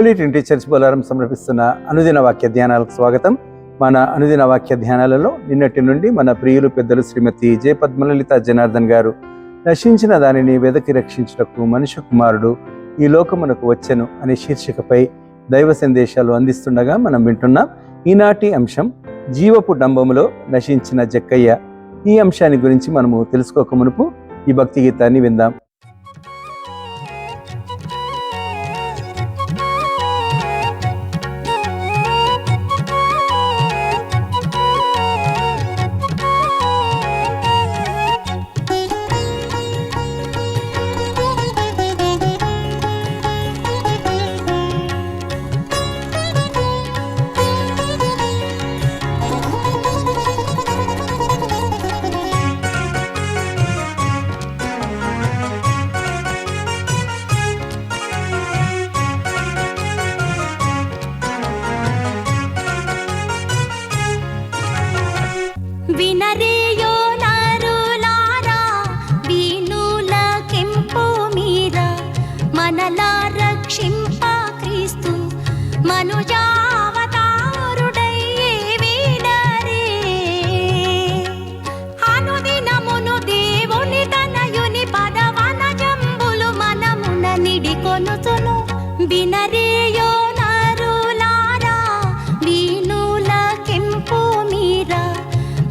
Holi Trinity church Bollaram సమర్పిస్తున్న అనుదిన వాక్య ధ్యానాలకు స్వాగతం. మన అనుదిన వాక్య ధ్యానాలలో నిన్నటి నుండి మన ప్రియులు పెద్దలు శ్రీమతి జె పద్మలలిత జనార్దన్ గారు నశించిన దానిని వెదకి రక్షించుటకు మనుష్య కుమారుడు ఈ లోకమునకు వచ్చెను అనే శీర్షికపై దైవ సందేశాలు అందిస్తుండగా మనం వింటున్నాం. ఈనాటి అంశం జీవపు డంబములో నశించిన జక్కయ్య. ఈ అంశాన్ని గురించి మనము తెలుసుకోక మునుపు ఈ భక్తి గీతాన్ని విందాం. వినరేయో నరులారా, వీణుల కెంపు మీర మనలా రక్షింప క్రీస్తు మనుజావతారుడయ్యే వినరే. అనుదినమును దేవుని తనయుని పదవన జంబులు మనమున నిడికొనుచును. వినరేయో నరులారా, వీణుల కెంపు మీర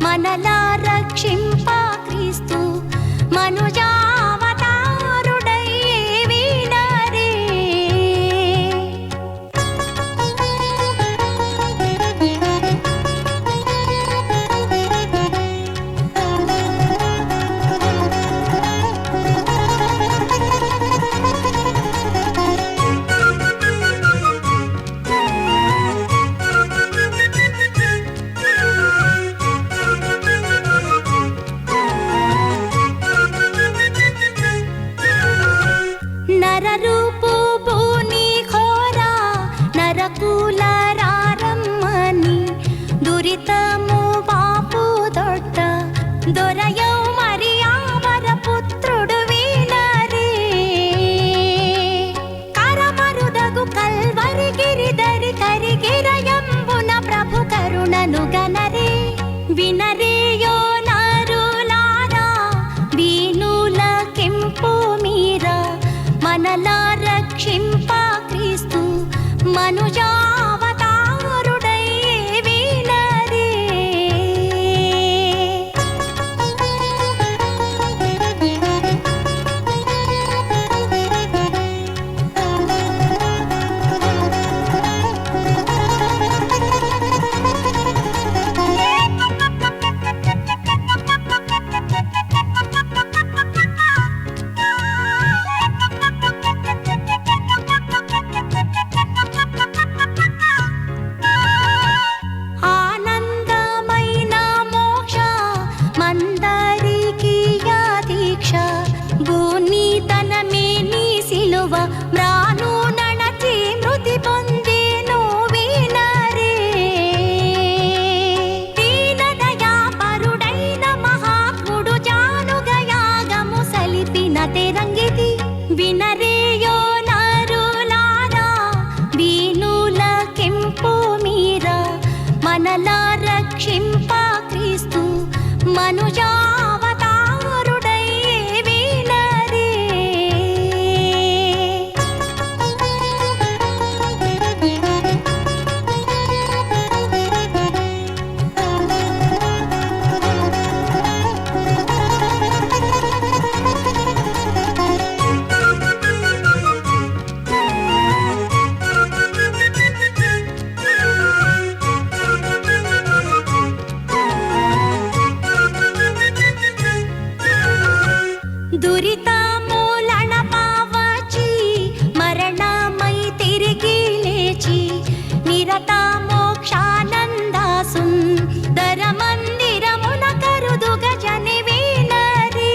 మనలా రక్షింప క్రీస్తు మనుజావతారుడయ్యే వినరే. నరరూపు భూని ఘోర నరకుల రారమ్మని దురితము బాపు దొడ్డ దొరయౌ మరియావర పుత్రుడు వినరే. కరమరుదగు కల్వరి గిరిధరి కరిగిరయంబున ప్రభు కరుణను గనరే. వినరేయో నరులారా, వీణుల కెంపు మీర మనలా రక్షింప క్రీస్తు మనుజావతారుడయ్యే వినరే. ఆనందమైన మోక్ష మందరికి యా దీక్ష భూని తనమే నీ సిలువ మ్రాను నణచి మృతి పొందేను వినరే. దీన దయాపరుడైన మహాత్ముడు జానుగా యాగము సలిపిన తెరంగితి. వినరేయో నరులారా, వీణుల కెంపు మీర మనలా రక్షింప క్రీస్తు మనుజావతారుడయ్యే వినరే. దురితములణ పావచి మరణమై తిరిగి లేచి నిరత మోక్షానంద సుందర మందిరమున కరుదుగ జని వినరే.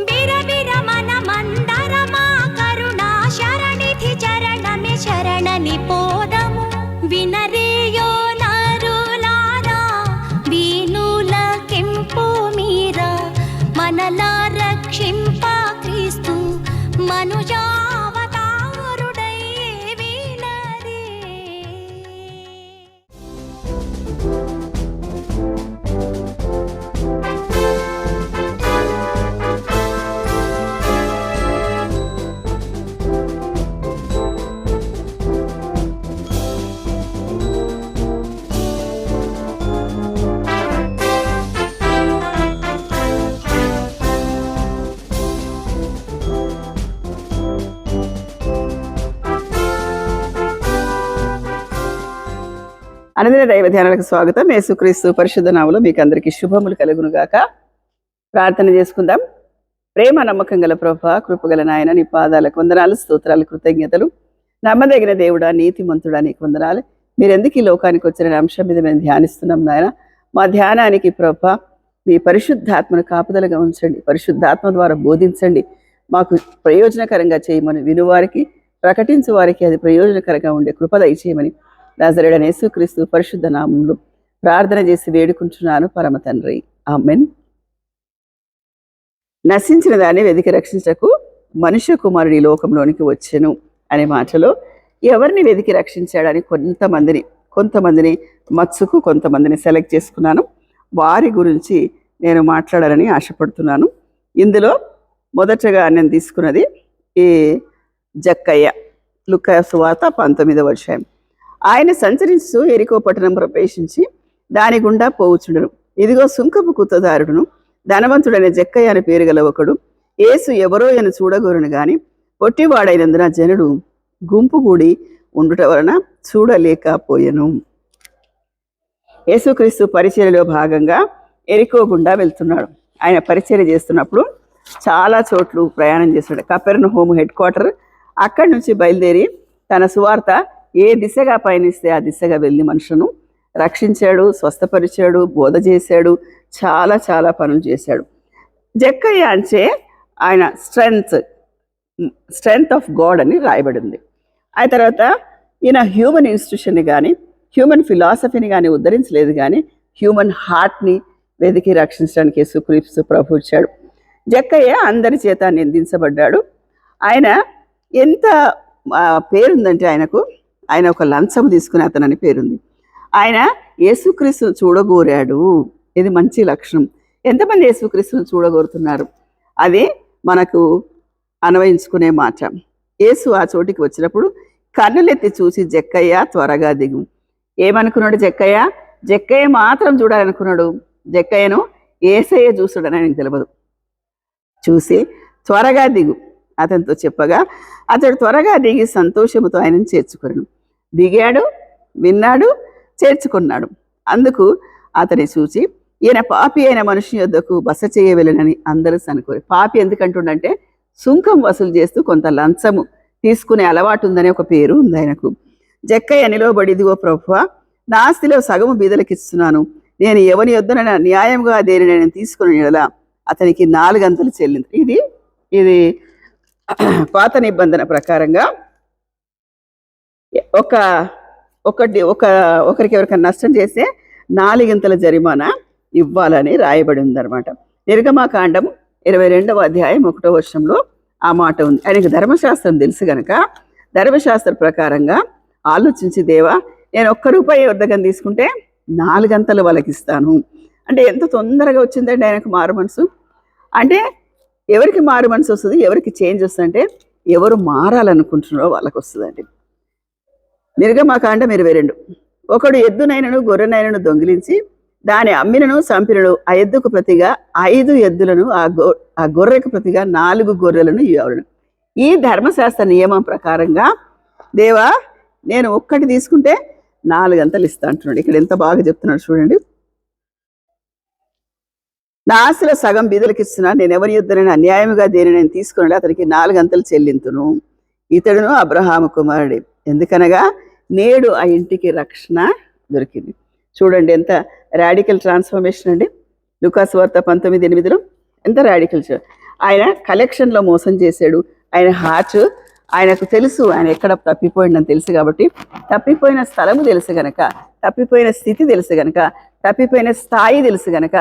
బిరబిర మన మందరమా కరుణా శరణిధి చరణమే శరణని పోదము. వినరేయో నరులారా, వీణుల కెంపు మీర మనలా రక్షింప క్రీస్తు మనుజావతారుడై అనుదిన దైవ ధ్యానాలకు స్వాగతం. యేసుక్రీస్తు పరిశుద్ధ నామములో మీకు అందరికీ శుభములు కలుగును గాక. ప్రార్థన చేసుకుందాం. ప్రేమ నమ్మకం గల ప్రభువా, కృపగల నాయన, నీ పాదాలకు వందనాలు, స్తోత్రాలు, కృతజ్ఞతలు. నమ్మదగిన దేవుడా, నీతిమంతుడా, నీకు వందనాలు. మీరు ఎందుకు ఈ లోకానికి వచ్చిన అంశం మీద మేము ధ్యానిస్తున్నాం నాయన. మా ధ్యానానికి ప్రభువా మీ పరిశుద్ధాత్మను కాపుదలగా ఉంచండి. పరిశుద్ధాత్మ ద్వారా బోధించండి. మాకు ప్రయోజనకరంగా చేయమని, వినువారికి ప్రకటించు వారికి అది ప్రయోజనకరంగా ఉండే కృప దయచేయమని నజరేయుడైన యేసుక్రీస్తు పరిశుద్ధ నామములో ప్రార్థన చేసి వేడుకుంటున్నాను పరమ తండ్రి, ఆమేన్. నశించిన దాన్ని వెదికి రక్షించకు మనుష్య కుమారుడు ఈ లోకంలోనికి వచ్చెను అనే మాటలో ఎవరిని వెదికి రక్షించాడని కొంతమందిని మత్సుకు కొంతమందిని సెలెక్ట్ చేసుకున్నాను. వారి గురించి నేను మాట్లాడాలని ఆశపడుతున్నాను. ఇందులో మొదటగా నేను తీసుకున్నది ఈ జక్కయ్య, లూకా సువార్త 19వ అధ్యాయం. ఆయన సంచరిస్తూ ఎరికో పట్టణం ప్రవేశించి దాని గుండా పోవుచుండెను. ఇదిగో సుంకపు కుత్తదారుడును ధనవంతుడైన జక్కయ్య అని పేరు గల ఒకడు యేసు ఎవరో అని చూడగోరును గాని పొట్టివాడైనందున జనుడు గుంపు కూడి ఉండుట వలన చూడలేకపోయెను. యేసుక్రీస్తు పరిచర్యలో భాగంగా ఎరికో గుండా వెళ్తున్నాడు. ఆయన పరిచర్య చేస్తున్నప్పుడు చాలా చోట్లు ప్రయాణం చేస్తాడు. కపెర్నహూము హెడ్ క్వార్టర్. అక్కడి నుంచి బయలుదేరి తన సువార్త ఏ దిశగా పయనిస్తే ఆ దిశగా వెళ్ళి మనుషులను రక్షించాడు, స్వస్థపరిచాడు, బోధ చేశాడు, చాలా చాలా పనులు చేశాడు. జక్కయ్య అంటే ఆయన స్ట్రెంగ్త్ ఆఫ్ గాడ్ అని రాయబడింది. ఆ తర్వాత ఈయన హ్యూమన్ ఇన్స్టిట్యూషన్ని కానీ హ్యూమన్ ఫిలాసఫీని కానీ ఉద్ధరించలేదు, కానీ హ్యూమన్ హార్ట్ని వెతికి రక్షించడానికి యేసుక్రీస్తు ప్రభు ఇచ్చాడు. జక్కయ్య అందరి చేత నిందించబడ్డాడు. ఆయన ఎంత పేరుందంటే ఆయన ఒక లంచం తీసుకునే అతనని పేరుంది. ఆయన యేసుక్రీస్తును చూడగోరాడు. ఇది మంచి లక్షణం. ఎంతమంది యేసుక్రీస్తును చూడగోరుతున్నారు? అది మనకు అన్వయించుకునే మాట. యేసు ఆ చోటికి వచ్చినప్పుడు కన్నులెత్తి చూసి జక్కయ్య త్వరగా దిగు. ఏమనుకున్నాడు జక్కయ్య? జక్కయ్య మాత్రం చూడాలనుకున్నాడు. జక్కయ్యను యేసయ్య చూస్తాడని ఆయనకు తెలియదు. చూసి త్వరగా దిగు అతనితో చెప్పగా అతడు త్వరగా దిగి సంతోషముతో ఆయనను చేర్చుకున్నాడు. దిగాడు, విన్నాడు, చేర్చుకున్నాడు. అందుకు అతని చూసి ఈయన పాపి అయిన మనుషుని యొద్దకు బస చేయవలెనని అందరూ అనుకోరు. పాపి ఎందుకంటుండంటే సుంకం వసూలు చేస్తూ కొంత లంచము తీసుకునే అలవాటు ఉందనే ఒక పేరు ఉంది ఆయనకు. జక్కయ్య నిలవబడి, ఇదిగో ప్రభువా, నా ఆస్తిలో సగము బీదలకు ఇస్తున్నాను. నేను ఎవని యొద్దన న్యాయంగా దేని నేను తీసుకుని ఎడల అతనికి 4 గంతలు చెల్లింది. ఇది పాత నిబంధన ప్రకారంగా ఒకరికి ఎవరికైనా నష్టం చేస్తే 4 గంతల జరిమానా ఇవ్వాలని రాయబడి ఉందన్నమాట. నిర్గమాకాండం 22వ అధ్యాయం 1వ వచనంలో ఆ మాట ఉంది. ఆయనకు ధర్మశాస్త్రం తెలుసు గనక ధర్మశాస్త్ర ప్రకారంగా ఆలోచించి, దేవా, నేను ₹1 వద్దకని తీసుకుంటే 4 గంతలు వాళ్ళకి ఇస్తాను అంటే ఎంత తొందరగా వచ్చిందండి ఆయనకు మారు మనసు. అంటే ఎవరికి మారు మనసు వస్తుంది, ఎవరికి చేంజ్ వస్తుందంటే ఎవరు మారాలనుకుంటున్నారో వాళ్ళకి వస్తుందండి. నిర్గమాకాండం 22. ఒకడు ఎద్దునైనను గొర్రెనైనను దొంగిలించి దాని అమ్మినను చంపినను ఆ ఎద్దుకు ప్రతిగా 5 ఎద్దులను ఆ గొర్రెకు ప్రతిగా 4 గొర్రెలను ఇవ్వను. ఈ ధర్మశాస్త్ర నియమం ప్రకారంగా దేవా, నేను ఒక్కటి తీసుకుంటే 4 గంతలు ఇస్తా అంటున్నాడు. ఇక్కడ ఎంత బాగా చెప్తున్నాడు చూడండి. నా ఆశలో సగం బీదలకు ఇస్తున్నాను. నేను ఎవరి యుద్ధనైనా అన్యాయముగా దేని నేను తీసుకున్నాడు అతనికి 4 గంతలు చెల్లింతును. ఇతడును అబ్రహాము కుమారుడే, ఎందుకనగా నేడు ఆ ఇంటికి రక్షణ దొరికింది. చూడండి ఎంత రాడికల్ ట్రాన్స్ఫర్మేషన్ అండి. లూకా సువార్త 19:8 ఎంత రాడికల్. ఆయన కలెక్షన్లో మోసం చేశాడు. ఆయన హార్ట్ ఆయనకు తెలుసు, ఆయన ఎక్కడ తప్పిపోయిందని తెలుసు కాబట్టి, తప్పిపోయిన స్థలము తెలుసు గనక, తప్పిపోయిన స్థితి తెలుసు గనక, తప్పిపోయిన స్థాయి తెలుసు గనక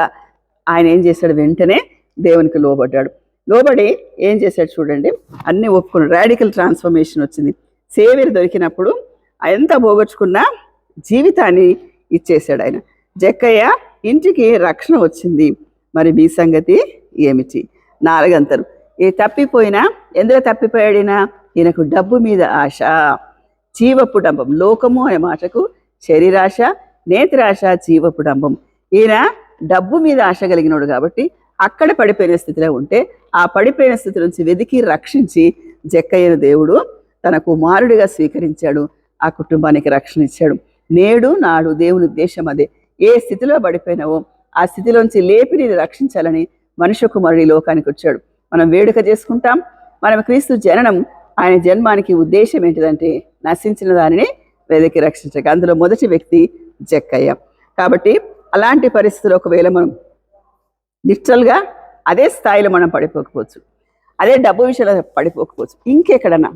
ఆయన ఏం చేశాడు? వెంటనే దేవునికి లోబడ్డాడు. లోబడి ఏం చేశాడు చూడండి, అన్నీ ఒప్పుకున్నాడు. రాడికల్ ట్రాన్స్ఫర్మేషన్ వచ్చింది. సేవియర్ దొరికినప్పుడు ఎంత పోగొట్టుకున్న జీవితాన్ని ఇచ్చేశాడు ఆయన. జక్కయ్య ఇంటికి రక్షణ వచ్చింది. మరి మీ సంగతి ఏమిటి? 4 గంతలు. ఈ తప్పిపోయినా ఎందులో తప్పిపోయాడినా? ఈయనకు డబ్బు మీద ఆశ, జీవపు డంబం. లోకము అనే మాటకు శరీరాశ, నేత్రాశ, జీవపు డంబం. ఈయన డబ్బు మీద ఆశ కలిగినోడు కాబట్టి అక్కడ పడిపోయిన స్థితిలో ఉంటే ఆ పడిపోయిన స్థితి నుంచి వెతికి రక్షించి జక్కయ్యను దేవుడు తన కుమారుడిగా స్వీకరించాడు. ఆ కుటుంబానికి రక్షణ ఇచ్చాడు. నేడు నాడు దేవుని ఉద్దేశం అదే. ఏ స్థితిలో పడిపోయినావో ఆ స్థితిలోంచి లేపి నేను రక్షించాలని మనుష్య కుమారుడు ఈ లోకానికి వచ్చాడు. మనం వేడుక చేసుకుంటాం. మనం క్రీస్తు జననం, ఆయన జన్మానికి ఉద్దేశం ఏంటిదంటే నశించిన దానిని వెదకి రక్షించక. అందులో మొదటి వ్యక్తి జక్కయ్య. కాబట్టి అలాంటి పరిస్థితులు ఒకవేళ మనం లిటరల్గా అదే స్థాయిలో మనం పడిపోకపోవచ్చు, అదే డబ్బు విషయంలో పడిపోకపోవచ్చు, ఇంకెక్కడన్నా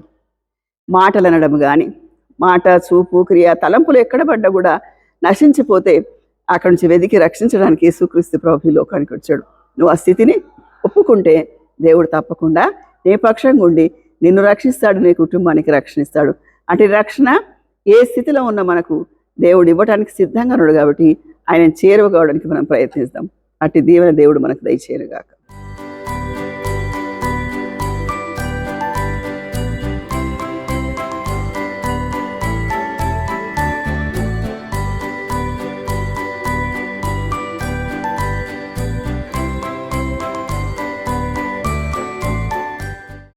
మాటలు అనడం కానీ, మాట చూపు క్రియ తలంపులు ఎక్కడ పడ్డా కూడా నశించిపోతే అక్కడి నుంచి వెదికి రక్షించడానికి యేసుక్రీస్తు ప్రభువు ఈ లోకానికి వచ్చాడు. నువ్వు ఆ స్థితిని ఒప్పుకుంటే దేవుడు తప్పకుండా నీ పక్షంగా ఉండి నిన్ను రక్షిస్తాడు, నీ కుటుంబానికి రక్షణ ఇస్తాడు. అంటే రక్షణ ఏ స్థితిలో ఉన్న మనకు దేవుడు ఇవ్వడానికి సిద్ధంగా ఉన్నాడు. కాబట్టి ఆయన చేరువ కావడానికి మనం ప్రయత్నిస్తాం. అట్టి దీవెన దేవుడు మనకు దయచేయనుగాక.